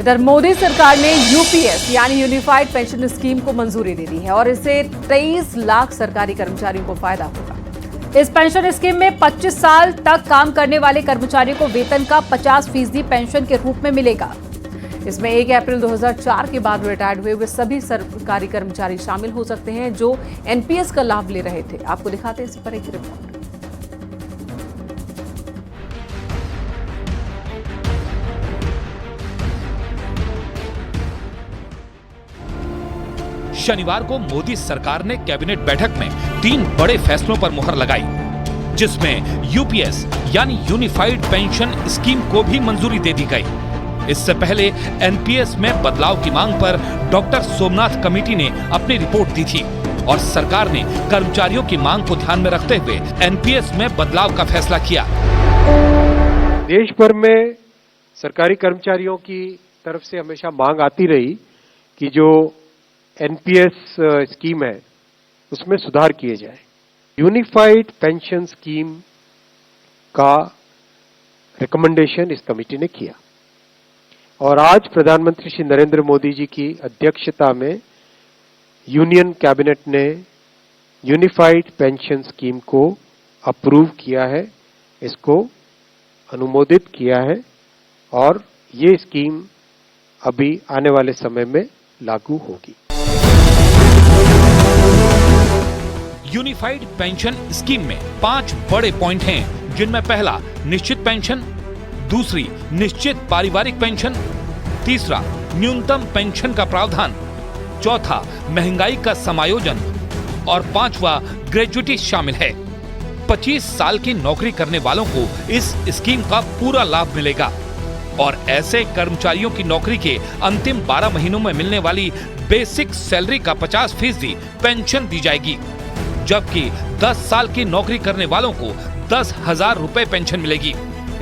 इधर मोदी सरकार ने यूपीएस यानी यूनिफाइड पेंशन स्कीम को मंजूरी दे दी है और इससे 23 लाख सरकारी कर्मचारियों को फायदा होगा। इस पेंशन स्कीम में 25 साल तक काम करने वाले कर्मचारियों को वेतन का 50% पेंशन के रूप में मिलेगा। इसमें 1 अप्रैल 2004 के बाद रिटायर्ड हुए सभी सरकारी कर्मचारी शामिल हो सकते हैं जो एनपीएस का लाभ ले रहे थे। आपको दिखाते हैं इस पर एक रिपोर्ट। शनिवार को मोदी सरकार ने कैबिनेट बैठक में 3 बड़े फैसलों पर मुहर लगाई, जिसमें यूपीएस यानी यूनिफाइड पेंशन स्कीम को भी मंजूरी दे दी गई। इससे पहले एनपीएस में बदलाव की मांग पर डॉक्टर सोमनाथ कमेटी ने अपनी रिपोर्ट दी थी और सरकार ने कर्मचारियों की मांग को ध्यान में रखते हुए एनपीएस में बदलाव का फैसला किया। देश भर में सरकारी कर्मचारियों की तरफ से हमेशा मांग आती रही कि जो एनपीएस स्कीम है उसमें सुधार किए जाए। यूनिफाइड पेंशन स्कीम का रिकमेंडेशन इस कमेटी ने किया और आज प्रधानमंत्री श्री नरेंद्र मोदी जी की अध्यक्षता में यूनियन कैबिनेट ने यूनिफाइड पेंशन स्कीम को अप्रूव किया है, इसको अनुमोदित किया है और ये स्कीम अभी आने वाले समय में लागू होगी। यूनिफाइड पेंशन स्कीम में 5 बड़े पॉइंट हैं, जिनमें पहला निश्चित पेंशन, दूसरी निश्चित पारिवारिक पेंशन, तीसरा न्यूनतम पेंशन का प्रावधान, चौथा महंगाई का समायोजन और 5वां ग्रेजुइटी शामिल है। 25 साल की नौकरी करने वालों को इस स्कीम का पूरा लाभ मिलेगा और ऐसे कर्मचारियों की नौकरी के अंतिम 12 महीनों में मिलने वाली बेसिक सैलरी का 50% पेंशन दी जाएगी, जबकि 10 साल की नौकरी करने वालों को 10,000 रुपए पेंशन मिलेगी।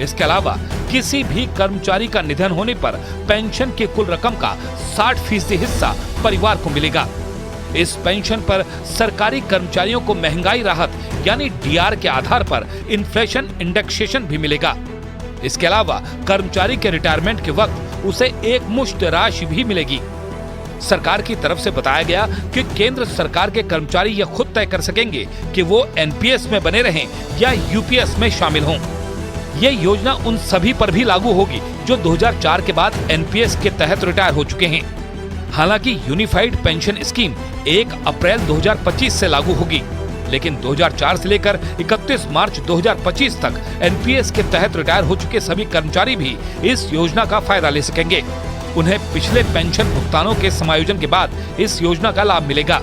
इसके अलावा किसी भी कर्मचारी का निधन होने पर पेंशन के कुल रकम का 60% हिस्सा परिवार को मिलेगा। इस पेंशन पर सरकारी कर्मचारियों को महंगाई राहत यानी डीआर के आधार पर इन्फ्लेशन इंडेक्सेशन भी मिलेगा। इसके अलावा कर्मचारी के रिटायरमेंट के वक्त उसे एक मुश्त राशि भी मिलेगी। सरकार की तरफ से बताया गया कि केंद्र सरकार के कर्मचारी यह खुद तय कर सकेंगे कि वो एनपीएस में बने रहें या यूपीएस में शामिल हों। यह योजना उन सभी पर भी लागू होगी जो 2004 के बाद एनपीएस के तहत रिटायर हो चुके हैं। हालांकि यूनिफाइड पेंशन स्कीम 1 अप्रैल 2025 से लागू होगी, लेकिन 2004 से लेकर 31 मार्च 2025 तक एनपीएस के तहत रिटायर हो चुके सभी कर्मचारी भी इस योजना का फायदा ले सकेंगे। उन्हें पिछले पेंशन भुगतानों के समायोजन के बाद इस योजना का लाभ मिलेगा।